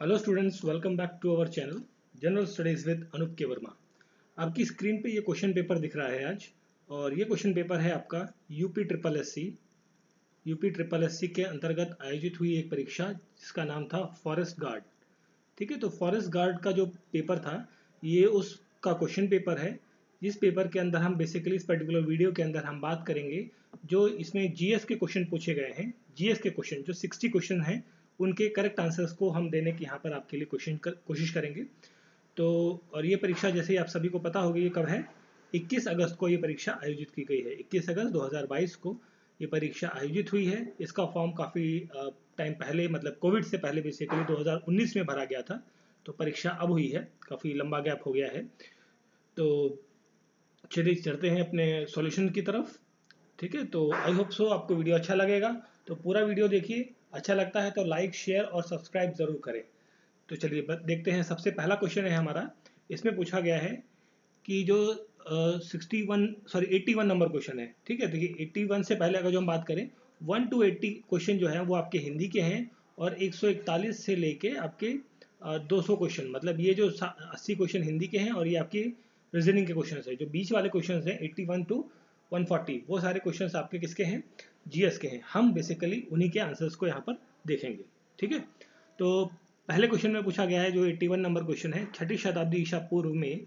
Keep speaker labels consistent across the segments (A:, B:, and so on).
A: Hello students, welcome back to our channel general studies with Anup K Verma. आपकी screen पे ये question paper दिख रहा है आज, और ये क्वेश्चन पेपर है आपका यूपी ट्रिपल एस सी के अंतर्गत आयोजित हुई एक परीक्षा जिसका नाम था फॉरेस्ट गार्ड। ठीक है, तो फॉरेस्ट गार्ड का जो पेपर था ये उसका क्वेश्चन पेपर है, जिस पेपर के अंदर हम बेसिकली इस पर्टिकुलर वीडियो के अंदर हम बात करेंगे जो इसमें जीएस के क्वेश्चन पूछे गए हैं। जीएस के क्वेश्चन जो 60 क्वेश्चन हैं उनके करेक्ट आंसर्स को हम देने की यहाँ पर आपके लिए कोशिश करेंगे। तो और ये परीक्षा जैसे ही आप सभी को पता होगी ये कब है, 21 अगस्त को ये परीक्षा आयोजित की गई है। 21 अगस्त 2022 को ये परीक्षा आयोजित हुई है। इसका फॉर्म काफ़ी टाइम पहले, मतलब कोविड से पहले बेसिकली 2019 में भरा गया था, तो परीक्षा अब हुई है, काफ़ी लंबा गैप हो गया है। तो चलिए चलते हैं अपने सॉल्यूशन की तरफ। ठीक है, तो आई होप सो आपको वीडियो अच्छा लगेगा, तो पूरा वीडियो देखिए। अच्छा लगता है तो लाइक, शेयर और सब्सक्राइब जरूर करें। तो चलिए देखते हैं। सबसे पहला क्वेश्चन है हमारा, इसमें पूछा गया है कि जो 81 नंबर क्वेश्चन है। ठीक है, देखिए 81 से पहले अगर जो हम बात करें 1 to 80 क्वेश्चन जो है वो आपके हिंदी के हैं, और 141 से लेके आपके 200 क्वेश्चन, मतलब ये जो 80 क्वेश्चन हिंदी के हैं और ये आपकी रीजनिंग के क्वेश्चन है। जो बीच वाले क्वेश्चन हैं 81 to 140 वो सारे क्वेश्चन आपके किसके हैं, जीएस के हैं। हम बेसिकली उन्हीं के आंसर्स को यहाँ पर देखेंगे। ठीक है, तो पहले क्वेश्चन में पूछा गया है जो 81 नंबर क्वेश्चन है, 6ठी शताब्दी ईसा पूर्व में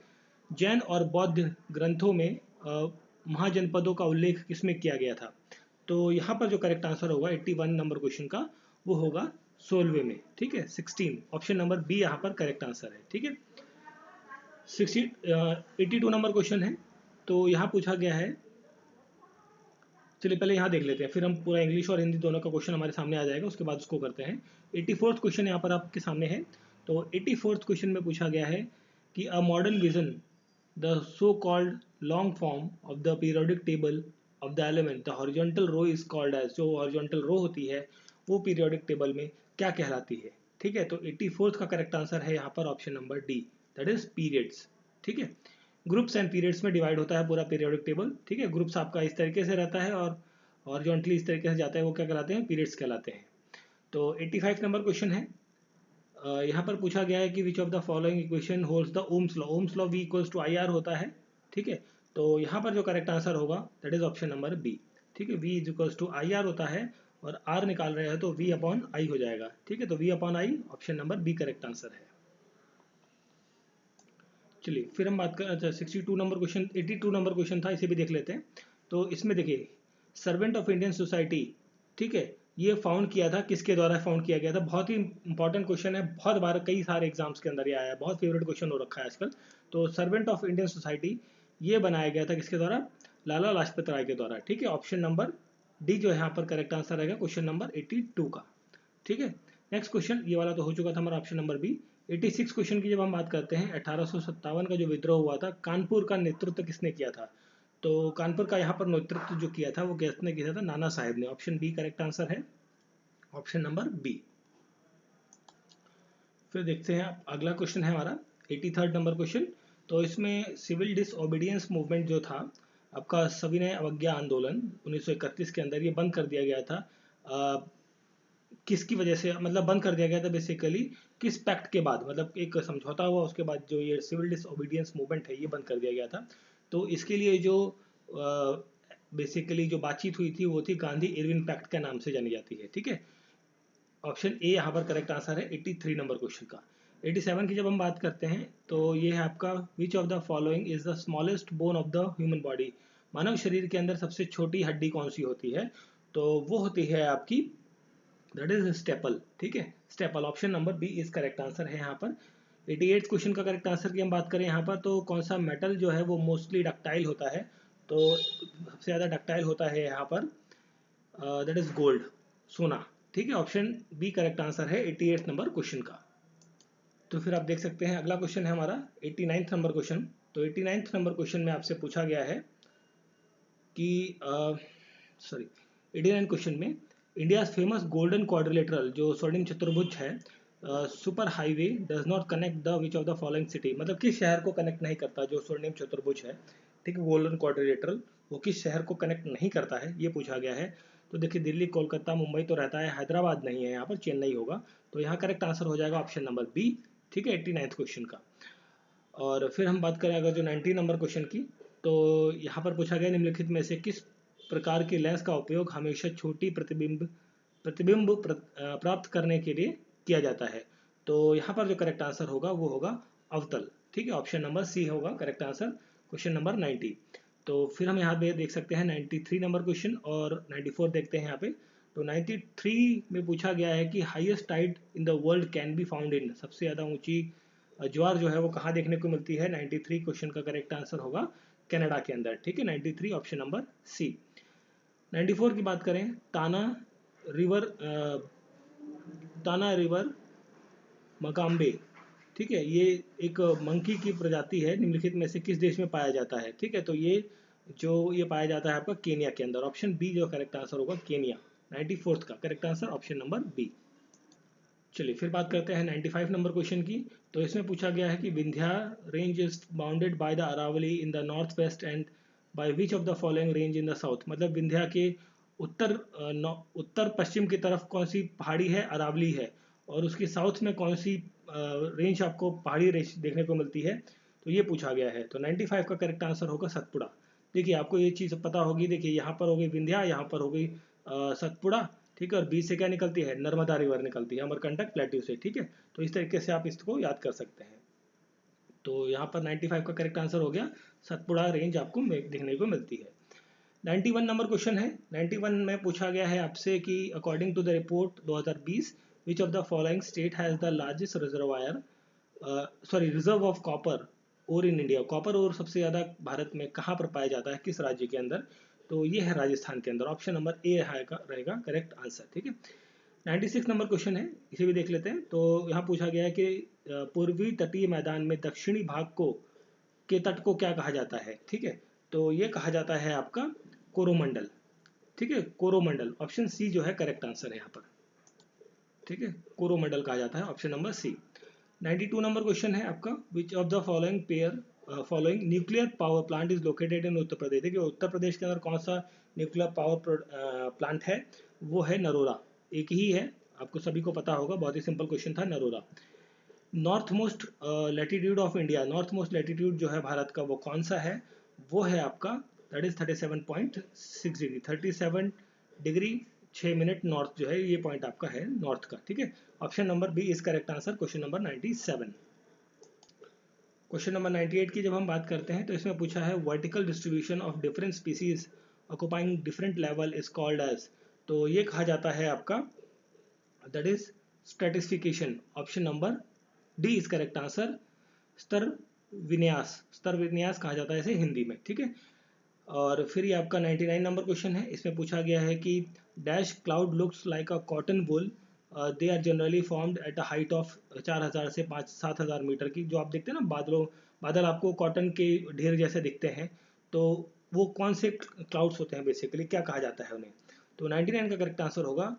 A: जैन और बौद्ध ग्रंथों में महाजनपदों का उल्लेख किसमें किया गया था। तो यहाँ पर जो करेक्ट आंसर होगा 81 नंबर क्वेश्चन का वो होगा 16वें में। ठीक है, 16, ऑप्शन नंबर बी यहाँ पर करेक्ट आंसर है। ठीक है, 82 नंबर क्वेश्चन है, तो यहाँ पूछा गया है, चलिए पहले यहाँ देख लेते हैं, फिर हम पूरा इंग्लिश और हिंदी दोनों का क्वेश्चन हमारे सामने आ जाएगा, उसके बाद उसको करते हैं। 84th क्वेश्चन यहाँ पर आपके सामने है। तो 84th क्वेश्चन में पूछा गया है कि a modern vision the so called long form of the periodic table of the element the horizontal row is called as. जो हॉरिजॉन्टल रो होती है वो पीरियोडिक टेबल में क्या कहलाती है। ठीक है, तो 84th का करेक्ट आंसर है यहाँ पर option number D, that is periods. ठीक है, ग्रुप्स एंड पीरियड्स में डिवाइड होता है पूरा पीरियोडिक टेबल। ठीक है, ग्रुप्स आपका इस तरीके से रहता है और हॉरिजॉन्टली इस तरीके से जाता है, वो क्या कहलाते हैं, पीरियड्स कहलाते हैं। तो 85 नंबर क्वेश्चन है, यहाँ पर पूछा गया है कि which of the following equation holds the ohm's law. Ohm's law V equals to I R होता है। ठीक है, तो यहाँ पर जो करेक्ट आंसर होगा that is option number B. ठीक है, V is equals to I R होता है, और R निकाल रहे हैं तो V अपॉन आई हो जाएगा। ठीक है, तो V upon I option number B correct answer है। चलिए फिर हम बात कर, अच्छा 62 नंबर क्वेश्चन, 82 नंबर क्वेश्चन था, इसे भी देख लेते हैं। तो इसमें देखिए सर्वेंट ऑफ इंडियन सोसाइटी, ठीक है, ये फाउंड किया था, किसके द्वारा फाउंड किया गया था। बहुत ही इंपॉर्टेंट क्वेश्चन है, बहुत बार कई सारे एग्जाम्स के अंदर ये आया है, बहुत फेवरेट क्वेश्चन हो रखा है आजकल। तो सर्वेंट ऑफ इंडियन सोसाइटी ये बनाया गया था किसके द्वारा, लाला लाजपत राय के द्वारा। ठीक है, ऑप्शन नंबर डी जो है यहाँ पर करेक्ट आंसर रहेगा क्वेश्चन नंबर 82 का। ठीक है, नेक्स्ट क्वेश्चन, ये वाला तो हो चुका था हमारा ऑप्शन नंबर बी। 86 क्वेश्चन की जब हम बात करते हैं, 1857 का जो विद्रोह हुआ था, कानपुर का नेतृत्व किसने किया था। तो कानपुर का यहाँ पर नेतृत्व जो किया था वो किसने किया था, नाना साहेब ने। ऑप्शन बी करेक्ट आंसर है, ऑप्शन नंबर बी। फिर देखते हैं अगला क्वेश्चन है हमारा 83rd नंबर क्वेश्चन। तो इसमें सिविल डिसओबीडियंस मूवमेंट जो था आपका, सविनय अवज्ञा आंदोलन 1931 के अंदर, ये बंद कर दिया गया था। किसकी वजह से, मतलब बंद कर दिया गया था बेसिकली किस पैक्ट के बाद, मतलब एक समझौता हुआ उसके बाद जो ये सिविल डिसओबीडियंस मूवमेंट है ये बंद कर दिया गया था। तो इसके लिए जो बेसिकली जो बातचीत हुई थी वो थी गांधी इरविन पैक्ट के नाम से जानी जाती है। ठीक है, ऑप्शन ए यहाँ पर करेक्ट आंसर है 83 नंबर क्वेश्चन का। 87 की जब हम बात करते हैं तो ये है आपका, which of the following is the smallest bone of the human body. मानव शरीर के अंदर सबसे छोटी हड्डी कौन सी होती है, तो वो होती है आपकी, दैट इज स्टेपल। ठीक है, staple, option number B is correct answer है यहाँ पर। 88 क्वेश्चन का करेक्ट आंसर की हम बात करें यहाँ पर, तो कौन सा मेटल जो है वो मोस्टली डक्टाइल होता है, तो सबसे ज़्यादा डक्टाइल होता है यहाँ पर, दैट इज गोल्ड, सोना। ठीक है, ऑप्शन बी करेक्ट आंसर है 88 नंबर क्वेश्चन का। तो फिर आप देख सकते हैं अगला क्वेश्चन है हमारा 89th नंबर क्वेश्चन। तो 89th नंबर क्वेश्चन में आपसे पूछा गया है कि सॉरी 89 क्वेश्चन में, इंडिया फेमस गोल्डन क्वाड्रिलेटरल जो स्वर्णिम चतुर्भुज है, super highway does not connect the which of the following city. मतलब किस शहर को कनेक्ट नहीं करता जो स्वर्णिम चतुर्भुज है। ठीक है, गोल्डन क्वाड्रिलेटरल वो किस शहर को कनेक्ट नहीं करता है, ये पूछा गया है। तो देखिए दिल्ली, कोलकाता, मुंबई तो रहता है, हैदराबाद नहीं है यहाँ पर, चेन्नई होगा। तो यहाँ करेक्ट आंसर हो जाएगा ऑप्शन नंबर बी। ठीक है, 89th क्वेश्चन का। और फिर हम बात करें अगर जो 90 नंबर क्वेश्चन की, तो यहाँ पर पूछा गया निम्नलिखित में से किस प्रकार की लेंस का उपयोग हमेशा छोटी प्रतिबिंब प्राप्त करने के लिए किया जाता है। तो यहाँ पर जो करेक्ट आंसर होगा वो होगा अवतल। ठीक है, ऑप्शन नंबर सी होगा करेक्ट आंसर क्वेश्चन नंबर 90। तो फिर हम यहाँ पे देख सकते हैं 93 नंबर क्वेश्चन और 94 देखते हैं यहाँ पे। तो 93 में पूछा गया है कि highest tied in the world can be found in, सबसे ज़्यादा ऊंची ज्वार जो है वो कहाँ देखने को मिलती है। 93 क्वेश्चन का करेक्ट आंसर होगा कनाडा के अंदर। ठीक है, 93 ऑप्शन नंबर सी। 94 की बात करें, ताना रिवर मकाम्बे, ठीक है, ये एक मंकी की प्रजाति है, निम्नलिखित में से किस देश में पाया जाता है। ठीक है, तो ये पाया जाता है आपका केनिया के अंदर। ऑप्शन बी जो करेक्ट आंसर होगा केनिया। 94th का correct answer option number B. चलिए फिर बात करते हैं 95 नंबर क्वेश्चन की। तो इसमें पूछा गया है कि Vindhya range is bounded by the Aravalli in the north west and by which of the following range in the south. मतलब विंध्या के उत्तर पश्चिम की तरफ कौन सी पहाड़ी है, अरावली है, और उसकी साउथ में कौन सी रेंज आपको पहाड़ी रेंज देखने को मिलती है। तो ये पूछा गया है। तो 95 का करेक्ट आंसर होगा सतपुड़ा। देखिए आपको ये चीज़ पता होगी, देखिए यहाँ पर हो गई विंध्या, यहाँ पर हो गई सतपुड़ा। ठीक है, और बीच से क्या निकलती है, नर्मदा रिवर निकलती है अमरकंटक प्लेट्यू से। ठीक है, तो इस तरीके से आप इसको याद कर सकते हैं। तो यहाँ पर 95 का करेक्ट आंसर हो गया सतपुड़ा रेंज आपको देखने को मिलती है। 91 नंबर क्वेश्चन है। 91 में पूछा गया है आपसे कि according to the report 2020 which of the following state has the largest reserve of copper ore in India. Copper और सबसे ज़्यादा भारत में कहाँ पर पाया जाता है, किस राज्य के अंदर। तो ये है राजस्थान के अंदर। ऑप्शन नंबर ए रहेगा करेक्ट आंसर। ठीक है, 96 नंबर क्वेश्चन है, इसे भी देख लेते हैं। तो यहाँ पूछा गया है कि पूर्वी तटीय मैदान में दक्षिणी भाग के तट को क्या कहा जाता है। ठीक है, तो ये कहा जाता है आपका कोरोमंडल। ठीक है, कोरोमंडल ऑप्शन सी जो है करेक्ट आंसर है यहाँ पर। ठीक है, कोरोमंडल कहा जाता है, option number C. 92 number question है आपका, which of the following nuclear power plant is located in Uttar Pradesh. देखिए उत्तर प्रदेश के अंदर कौन सा न्यूक्लियर पावर प्लांट है, वो है नरोरा। एक ही है, आपको सभी को पता होगा, बहुत ही सिंपल क्वेश्चन था, Narora. North most latitude of India, north most latitude जो है भारत का वो कौन सा है, वो है आपका that is 37.6 degree, 37 degree 6 minute north जो है, ये पॉइंट आपका है नॉर्थ का। ठीक है, option number B is correct answer question number 97। Question number 98 की जब हम बात करते हैं तो इसमें पूछा है vertical distribution of different species occupying different level is called as. तो ये कहा जाता है आपका that is stratification. Option number D is correct answer. स्तर विन्यास कहा जाता है इसे हिंदी में। ठीक है, और फिर ये आपका 99 नंबर क्वेश्चन है। इसमें पूछा गया है कि dash cloud looks like a cotton wool, they are generally formed at a height of 4000 से 7,000 मीटर की। जो आप देखते हैं ना बादल आपको कॉटन के ढेर जैसे दिखते हैं, तो वो कौन से क्लाउड्स होते हैं, बेसिकली क्या कहा जाता है उन्हें। तो 99 का करेक्ट आंसर होगा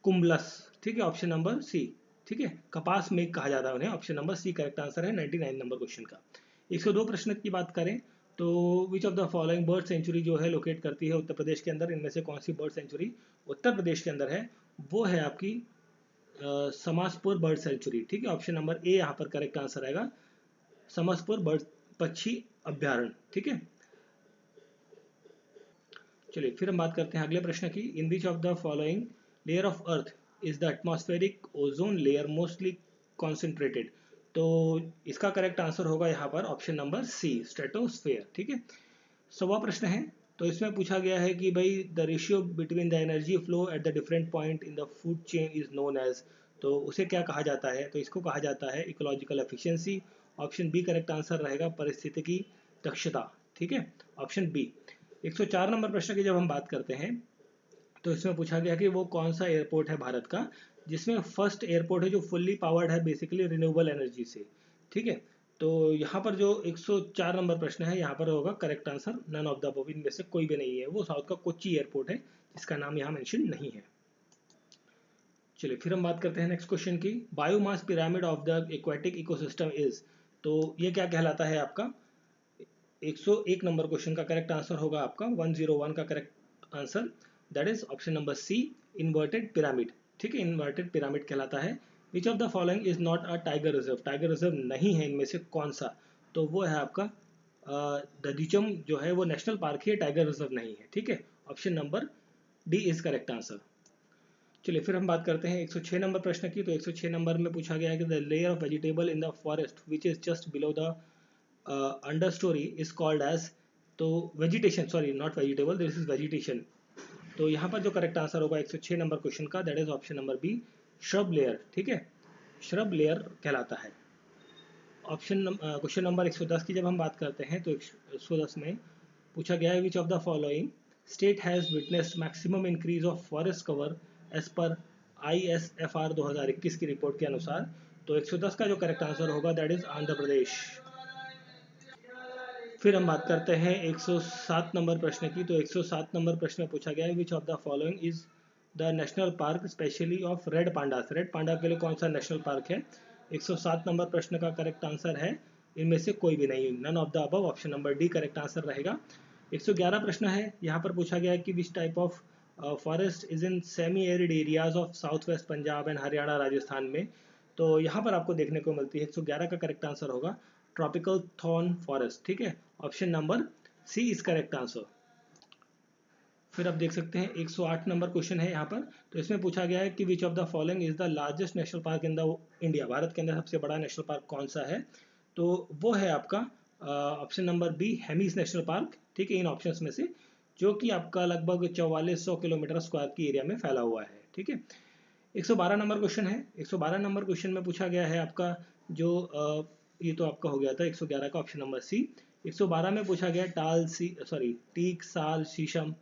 A: कुम्बलस। ठीक है, ऑप्शन नंबर सी। ठीक है, कपास मेघ कहा जाता है उन्हें, option number C correct answer है 99 नंबर क्वेश्चन का। 102 प्रश्न की बात करें तो विच of the following bird sanctuary जो है लोकेट करती है उत्तर प्रदेश के अंदर, इनमें से कौन सी बर्ड सेंचुरी उत्तर प्रदेश के अंदर है, वो है आपकी समासपुर बर्ड सेंचुरी। ठीक है, ऑप्शन नंबर ए यहाँ पर करेक्ट आंसर आएगा, समासपुर बर्ड पक्षी अभ्यारण्य। ठीक है, चलिए फिर हम बात करते हैं अगले प्रश्न की। In which of the following layer of earth is the atmospheric ozone layer mostly concentrated. तो इसका करेक्ट आंसर होगा यहाँ पर ऑप्शन नंबर सी, स्ट्रेटोस्फेयर। ठीक है, 100वां प्रश्न है। तो इसमें पूछा गया है कि भाई the ratio between the energy flow at the different point in the food chain is known as. तो उसे क्या कहा जाता है, तो इसको कहा जाता है ecological efficiency. Option B correct answer रहेगा पारिस्थितिकी दक्षता। ठीक है, ऑप्शन बी। 104 नंबर प्रश्न की जब हम बात करते हैं तो इसमें पूछा गया कि वो कौन सा एयरपोर्ट है भारत का जिसमें फर्स्ट एयरपोर्ट है जो फुल्ली पावर्ड है बेसिकली रिन्यूएबल एनर्जी से। ठीक है, तो यहाँ पर जो 104 नंबर प्रश्न है यहाँ पर होगा correct answer none of the above, इनमें से कोई भी नहीं है। वो साउथ का कोच्चि एयरपोर्ट है जिसका नाम यहाँ मेंशन नहीं है। चलिए फिर हम बात करते हैं नेक्स्ट क्वेश्चन की। Biomass pyramid of the aquatic ecosystem is. तो ये क्या कहलाता है आपका 101 नंबर क्वेश्चन का करेक्ट आंसर होगा आपका 101 का correct answer that is option number C, inverted pyramid. ठीक है, इन्वर्टेड पिरामिड कहलाता है। Which of the following is not a tiger reserve, tiger reserve नहीं है इनमें से कौन सा, तो वो है आपका ददीचम जो है वो नेशनल पार्क है, टाइगर रिजर्व नहीं है। ठीक है, option number D is correct answer. चलिए फिर हम बात करते हैं 106 नंबर प्रश्न की। तो 106 नंबर में पूछा गया है कि the layer of vegetable in the forest which is just below the understorey is called as, तो vegetation, sorry not vegetable, this is vegetation. तो यहाँ पर जो करेक्ट आंसर होगा 106 नंबर क्वेश्चन का that is option number B, shrub layer. ठीक है, shrub layer कहलाता है। क्वेश्चन नंबर 110 की जब हम बात करते हैं तो 110 में पूछा गया है which of the following state has witnessed maximum increase of forest cover as per ISFR 2021 की रिपोर्ट के अनुसार। तो 110 का जो करेक्ट आंसर होगा दैट इज आंध्र प्रदेश। फिर हम बात करते हैं 107 नंबर प्रश्न की। तो 107 नंबर प्रश्न में पूछा गया है which of the following is the national park specially of red pandas, red panda के लिए कौन सा नेशनल पार्क है। 107 नंबर प्रश्न का करेक्ट आंसर है इनमें से कोई भी नहीं, none of the above, option number D correct answer रहेगा। 111 प्रश्न है, यहाँ पर पूछा गया है कि which type of forest is in semi arid areas of south west Punjab and Haryana Rajasthan में। तो यहाँ पर आपको देखने को मिलती है 111 का करेक्ट आंसर होगा ट्रॉपिकल थॉर्न फॉरेस्ट। ठीक है, option number C is correct answer. फिर आप देख सकते हैं 108 नंबर क्वेश्चन है यहाँ पर। तो इसमें पूछा गया है कि which of the following is the largest national park in the India, Bharat के अंदर सबसे बड़ा नेशनल पार्क कौन सा है। तो वो है आपका option number B, Hemis national park. ठीक है, इन ऑप्शंस में से, जो कि आपका लगभग 4400 किलोमीटर स्क्वायर की एरिया में फैला हुआ है। ठीक है, 112 नंबर क्वेश्चन है। 112 नंबर क्वेश्चन में पूछा गया है आपका जो ये तो आपका हो गया था 111 का ऑप्शन नंबर सी। 112 में पूछा गया टाल टीक, साल, शीशम,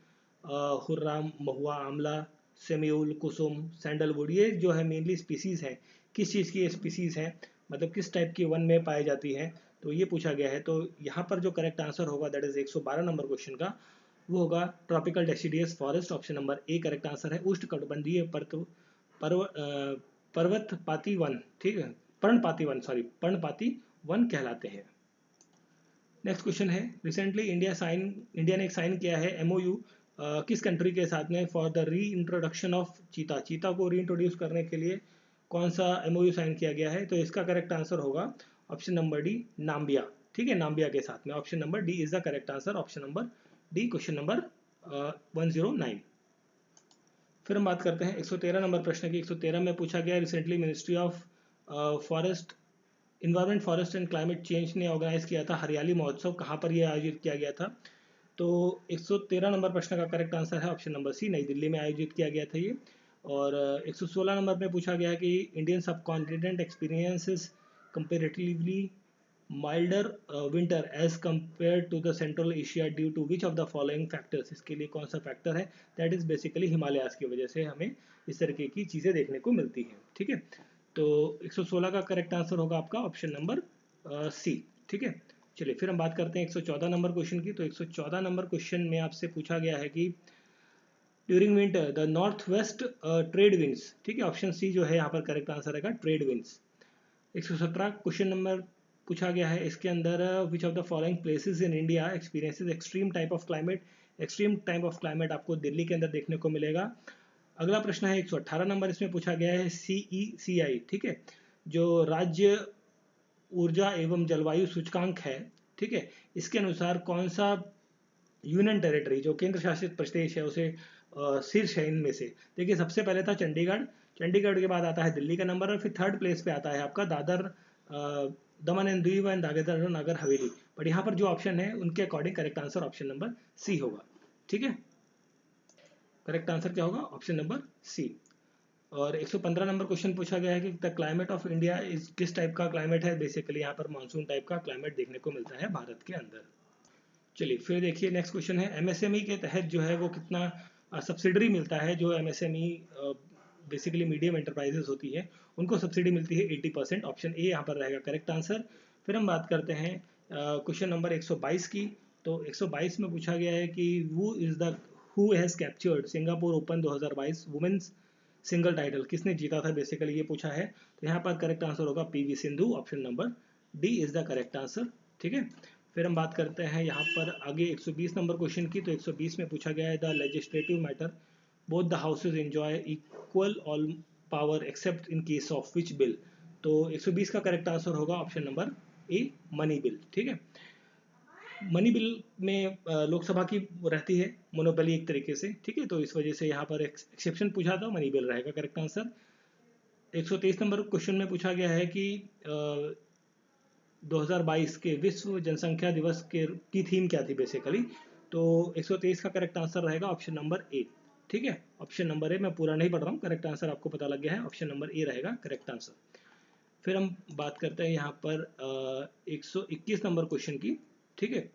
A: हुर्राम, महुआ, आंवला, सेम्यूल, कुसुम, सैंडलवुड, ये जो है मेनली स्पीसीज है, किस चीज़ की ये स्पीसीज है, मतलब किस टाइप की वन में पाई जाती है, तो ये पूछा गया है। तो यहाँ पर जो करेक्ट आंसर होगा दैट इज 112 नंबर क्वेश्चन का वो होगा tropical deciduous forest, option number A correct answer है। उष्णकटिबंधीय पर्वतपाती वन, ठीक है, पर्णपाती वन कहलाते हैं। नेक्स्ट क्वेश्चन है, रिसेंटली इंडिया ने एक साइन किया है MOU किस कंट्री के साथ में फॉर द री इंट्रोडक्शन ऑफ चीता, चीता को री इंट्रोड्यूस करने के लिए कौन सा MOU साइन किया गया है। तो इसका करेक्ट आंसर होगा ऑप्शन नंबर डी, नाम्बिया। ठीक है, नाम्बिया के साथ में, option number D is the correct answer, option number D, question number 109। फिर हम बात करते हैं 113 नंबर प्रश्न की। 113 में पूछा गया recently ministry of forest environment, forest and climate change ने ऑर्गेनाइज किया था हरियाली महोत्सव, कहाँ पर यह आयोजित किया गया था। तो 113 नंबर प्रश्न का करेक्ट आंसर है ऑप्शन नंबर सी, नई दिल्ली में आयोजित किया गया था ये। और 116 नंबर में पूछा गया कि Indian subcontinent experiences comparatively milder winter as compare to the central Asia due to which of the following factors, इसके लिए कौन सा फैक्टर है। दैट इज बेसिकली हिमालयाज की वजह से हमें इस तरीके की चीज़ें देखने को मिलती हैं। ठीक है, तो 116 का करेक्ट आंसर होगा आपका ऑप्शन नंबर सी। ठीक है, चलिए फिर हम बात करते हैं 114 नंबर क्वेश्चन की। तो 114 नंबर क्वेश्चन में आपसे पूछा गया है कि during winter the north waste trade winds, ठीक है, ऑप्शन सी जो है यहाँ पर करेक्ट आंसर रहेगा ट्रेड विंड्स। 117 क्वेश्चन नंबर पूछा गया है, इसके अंदर विच of the following places in India experiences extreme type of climate, extreme type of climate आपको दिल्ली के अंदर देखने को मिलेगा। अगला प्रश्न है 118 नंबर, इसमें पूछा गया है CECI, ठीक है, जो राज्य ऊर्जा एवं जलवायु सूचकांक है, ठीक है, इसके अनुसार कौन सा यूनियन टेरिटरी जो केंद्र शासित प्रदेश है उसे शीर्ष है इनमें से। देखिए सबसे पहले था चंडीगढ़, चंडीगढ़ के बाद आता है दिल्ली का नंबर, और फिर थर्ड प्लेस पे आता है आपका Dadra, Daman and Diu and Dadra Nagar Haveli. But यहाँ पर जो ऑप्शन है उनके according correct answer option number C होगा। ठीक है, करेक्ट आंसर क्या होगा, ऑप्शन नंबर सी। और 115 नंबर क्वेश्चन पूछा गया है कि द क्लाइमेट ऑफ इंडिया इस किस टाइप का क्लाइमेट है। बेसिकली यहाँ पर मानसून टाइप का क्लाइमेट देखने को मिलता है भारत के अंदर। चलिए फिर देखिए नेक्स्ट क्वेश्चन है, MSME के तहत जो है वो कितना सब्सिडरी मिलता है। जो MSME बेसिकली मीडियम एंटरप्राइजेस होती है उनको सब्सिडी मिलती है 80%, ऑप्शन ए यहाँ पर रहेगा करेक्ट आंसर। फिर हम बात करते हैं क्वेश्चन नंबर 122 की। तो 122 में पूछा गया है कि who has captured Singapore open 2022 women's single title, किसने जीता था बेसिकली ये पूछा है। तो यहाँ पर करेक्ट आंसर होगा PV Sindhu, option number D is the correct answer. ठीक है, फिर हम बात करते हैं यहाँ पर आगे 120 नंबर क्वेश्चन की। तो 120 में पूछा गया है the legislative matter both the houses enjoy equal all power accept in case of which bill. तो 120 का करेक्ट आंसर होगा ऑप्शन नंबर ए, मनी बिल। ठीक है, मनी बिल में लोकसभा की रहती है मोनोपोली एक तरीके से। ठीक है, तो इस वजह से यहाँ पर एक्सेप्शन पूछा था, मनी बिल रहेगा करेक्ट आंसर। 123 नंबर क्वेश्चन में पूछा गया है कि 2022 के विश्व जनसंख्या दिवस की थीम क्या थी बेसिकली। तो 123 का करेक्ट आंसर रहेगा ऑप्शन नंबर ए। ठीक है, ऑप्शन नंबर ए, मैं पूरा नहीं पढ़ रहा हूँ, करेक्ट आंसर आपको पता लग गया है, ऑप्शन नंबर ए रहेगा करेक्ट आंसर। फिर हम बात करते हैं यहाँ पर 121 नंबर क्वेश्चन की। ठीक है,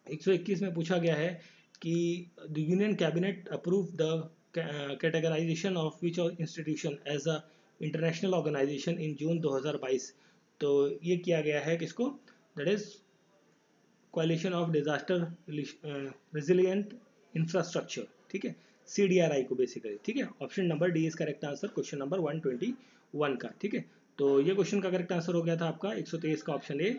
A: 121 में पूछा गया है कि the union cabinet approve the categorisation of which institution as a international organisation in June 2022। तो ये किया गया है किसको, that is coalition of disaster resilient infrastructure. ठीक है, CDRI को बेसिकली। ठीक है, option number D is correct answer question number 121 का। ठीक है, तो ये क्वेश्चन का करेक्ट आंसर हो गया था आपका 123 का option A.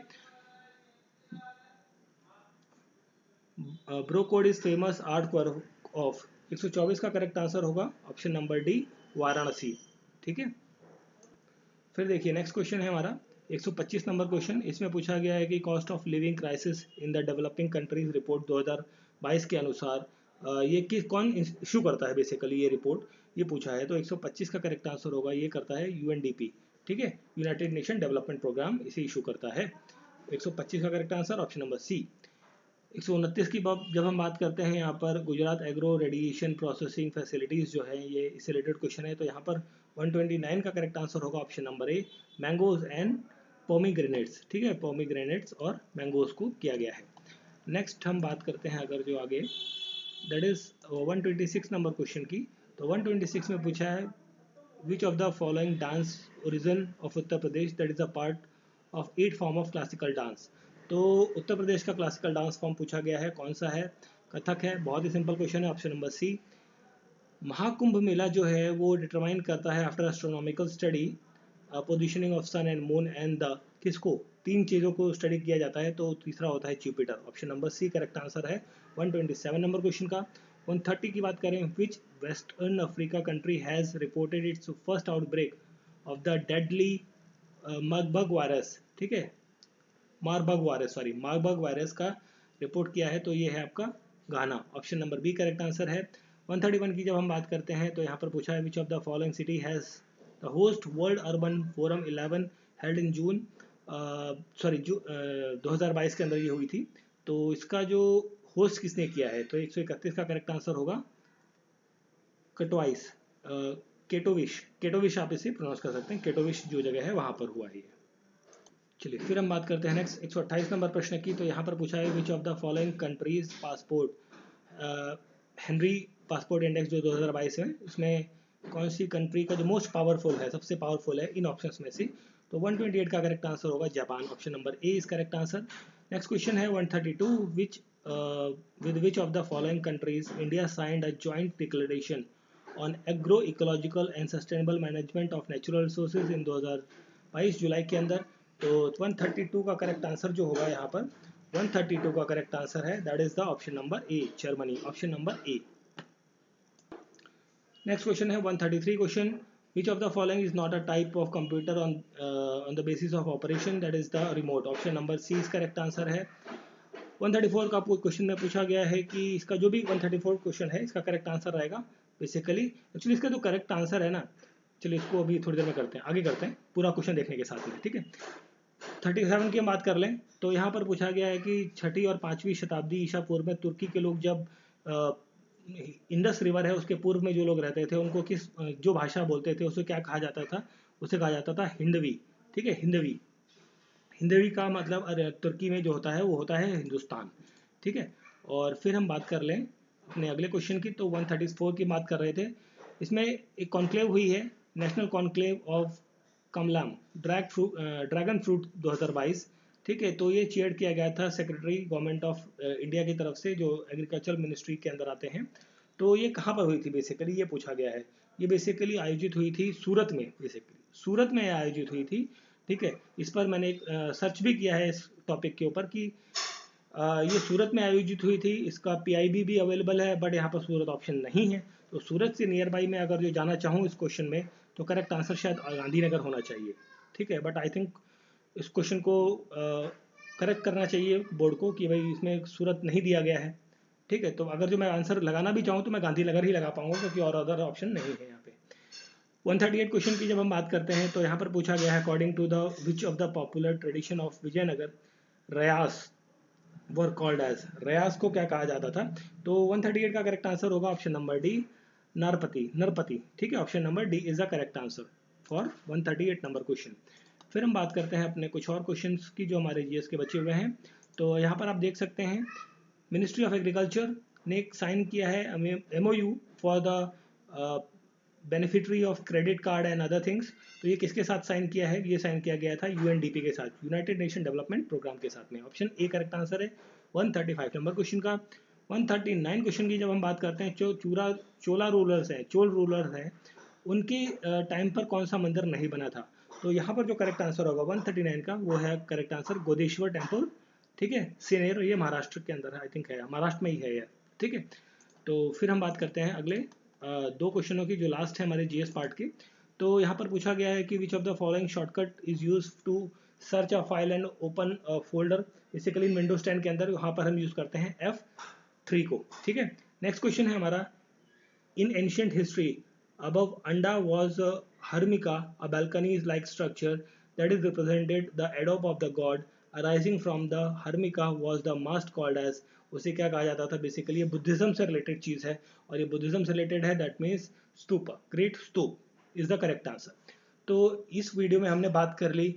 A: Bro code is famous art work of, 124 का करेक्ट आंसर होगा ऑप्शन नंबर डी, वाराणसी। ठीक है, फिर देखिए नेक्स्ट क्वेश्चन है हमारा 125 नंबर क्वेश्चन। इसमें पूछा गया है कि cost of living crisis in the developing countries report 2022 के अनुसार ये कौन इशू करता है बेसिकली ये रिपोर्ट, ये पूछा है। तो 125 का करेक्ट आंसर होगा, ये करता है UNDP। ठीक है, यूनाइटेड नेशन डेवलपमेंट प्रोग्राम इसे इशू करता है। 125 का correct answer option number C. 129 की जब हम बात करते हैं यहाँ पर Gujarat agro radiation processing facilities जो है, ये इससे रिलेटेड क्वेश्चन है। तो यहाँ पर 129 का करेक्ट आंसर होगा option number A, mangoes and pomegranates. ठीक है, पोमीग्रेनेट्स और मैंगोज को किया गया है। नेक्स्ट हम बात करते हैं अगर जो आगे, दैट इज 126 नंबर क्वेश्चन की। तो 126 में पूछा है which of the following dance origin of Uttar Pradesh that is a part of 8 form of classical dance. तो उत्तर प्रदेश का क्लासिकल डांस फॉर्म पूछा गया है, कौन सा है, कथक है। बहुत ही सिंपल क्वेश्चन है, option number C. Mahakumbh mela जो है वो डिटरमाइन करता है after astronomical study positioning of sun and moon and the, किसको, 3 चीज़ों को स्टडी किया जाता है। तो तीसरा होता है Jupiter, option number C correct answer है 127 नंबर क्वेश्चन का। 130 की बात करें, which western Africa country has reported its first outbreak of the deadly Marburg virus. ठीक है, मार्बर्ग वायरस का रिपोर्ट किया है। तो ये है आपका Ghana, option number B correct answer है। 131 की जब हम बात करते हैं तो यहाँ पर पूछा है which of the following city has the host world urban forum 11 held in June 2022 के अंदर ये हुई थी। तो इसका जो होस्ट किसने किया है, तो 131 का करेक्ट आंसर होगा कटवाइस, केटोविश आप इसे प्रोनाउंस कर सकते हैं, केटोविश जो जगह है वहाँ पर हुआ है। चलिए फिर हम बात करते हैं नेक्स्ट 128 नंबर प्रश्न की। तो यहाँ पर पूछा है which of the following countries passport Henry passport index जो 2022 है, उसमें कौन सी कंट्री का जो मोस्ट पावरफुल है, सबसे पावरफुल है इन ऑप्शंस में से। तो 128 का करेक्ट आंसर होगा Japan, option number A is correct answer. Next question है 132, with which of the following countries India signed a joint declaration on agro ecological and sustainable management of natural resources in 2022 जुलाई के अंदर। तो 132 का correct answer जो होगा यहाँ पर, 132 का करेक्ट आंसर है that is the option number A, Germany, option number A. Next question है 133 question, which of the following is not a type of computer on the basis of operation that is the remote, option number C is correct answer है। 134 का question में पूछा गया है कि इसका जो भी 134 क्वेश्चन है इसका करेक्ट आंसर रहेगा बेसिकली, एक्चुअली इसका जो करेक्ट आंसर है ना, चलिए इसको अभी थोड़ी देर में करते हैं, आगे करते हैं पूरा क्वेश्चन देखने के साथ में। ठीक है, 37 की हम बात कर लें तो यहाँ पर पूछा गया है कि 6ठी और 5वीं शताब्दी ईसा पूर्व में तुर्की के लोग जब इंडस रिवर है उसके पूर्व में जो लोग रहते थे उनको किस जो भाषा बोलते थे उसे क्या कहा जाता था, उसे कहा जाता था हिंदवी। ठीक है, हिंदवी, हिंदवी का मतलब तुर्की में जो होता है वो होता है हिंदुस्तान। ठीक है, और फिर हम बात कर लें अपने अगले क्वेश्चन की। तो 134 की बात कर रहे थे, इसमें एक कॉन्क्लेव हुई है, national conclave of Kamalam dragon fruit 2022। ठीक है, तो ये चेयर किया गया था सेक्रेटरी गवर्नमेंट ऑफ इंडिया की तरफ से जो एग्रीकल्चर मिनिस्ट्री के अंदर आते हैं। तो ये कहाँ पर हुई थी बेसिकली, ये पूछा गया है। ये बेसिकली आयोजित हुई थी सूरत में, बेसिकली सूरत में आयोजित हुई थी। ठीक है, इस पर मैंने एक सर्च भी किया है इस टॉपिक के ऊपर कि ये सूरत में आयोजित हुई थी, इसका PIB भी अवेलेबल है, बट यहाँ पर सूरत ऑप्शन नहीं है। तो सूरत से नियर बाई में अगर जो जाना चाहूँ इस क्वेश्चन में, तो करेक्ट आंसर शायद गांधीनगर होना चाहिए। ठीक है, बट आई थिंक इस क्वेश्चन को करेक्ट करना चाहिए बोर्ड को कि भाई इसमें सूरत नहीं दिया गया है। ठीक है, तो अगर जो मैं आंसर लगाना भी चाहूँ तो मैं गांधीनगर ही लगा पाऊंगा, क्योंकि और अदर ऑप्शन नहीं है यहाँ पे। 138 क्वेश्चन की जब हम बात करते हैं तो यहाँ पर पूछा गया है according to the which of the popular tradition of Vijayanagar Rayas were called as, Rayas को क्या कहा जाता था। तो 138 का करेक्ट आंसर होगा option number D, Narapati, Narapati. ठीक है, option number D is the correct answer for 138 number question. फिर हम बात करते हैं अपने कुछ और क्वेश्चंस की जो हमारे जीएस के बचे हुए हैं। तो यहाँ पर आप देख सकते हैं मिनिस्ट्री ऑफ एग्रीकल्चर ने साइन किया है MOU for the beneficiary of credit card and other things. तो ये किसके साथ साइन किया है? ये साइन किया गया था UNDP के साथ, यूनाइटेड नेशन डेवलपमेंट प्रोग्राम के साथ में। ऑप्शन ए करेक्ट आंसर है 135 नंबर क्वेश्चन का। 139 क्वेश्चन की जब हम बात करते हैं, जो चोला रूलर्स हैं, चोल रूलर्स हैं, उनके टाइम पर कौन सा मंदिर नहीं बना था? तो यहाँ पर जो करेक्ट आंसर होगा 139 का, वो है करेक्ट आंसर गोदेश्वर टेम्पल। ठीक है, सेनेर, ये महाराष्ट्र के अंदर है, आई थिंक है, महाराष्ट्र में ही है यार। ठीक है, तो फिर हम बात करते हैं अगले दो क्वेश्चनों की, जो लास्ट है हमारे जीएस पार्ट के। तो यहाँ पर पूछा गया है कि which of the following shortcut is use to search a file and open folder. Basically Windows 10 के अंदर यहाँ पर हम यूज करते हैं F3 को। ठीक है, नेक्स्ट क्वेश्चन है हमारा, in ancient history, above anda was a hermica, a balcony-like structure that is represented the adobe of the god. Arising from the hermica was the mast called as, उसे क्या कहा जाता था? बेसिकली ये Buddhism से related चीज है, और ये बुद्धिज्म से रिलेटेड है, that means stupa, great stupa is the correct answer. तो इस वीडियो में हमने बात कर ली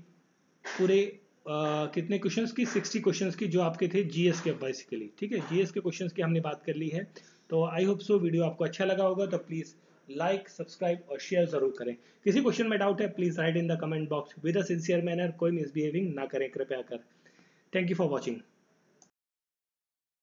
A: पूरे कितने क्वेश्चंस की, 60 क्वेश्चंस की, जो आपके थे जीएस के बेसिकली। ठीक है, जीएस के क्वेश्चंस की हमने बात कर ली है। तो आई होप सो वीडियो आपको अच्छा लगा होगा, तो प्लीज़ लाइक, सब्सक्राइब और शेयर जरूर करें। किसी क्वेश्चन में डाउट है, please write in the comment box with a sincere manner, कोई मिसबिहेविंग ना करें कृपया कर। Thank you for watching.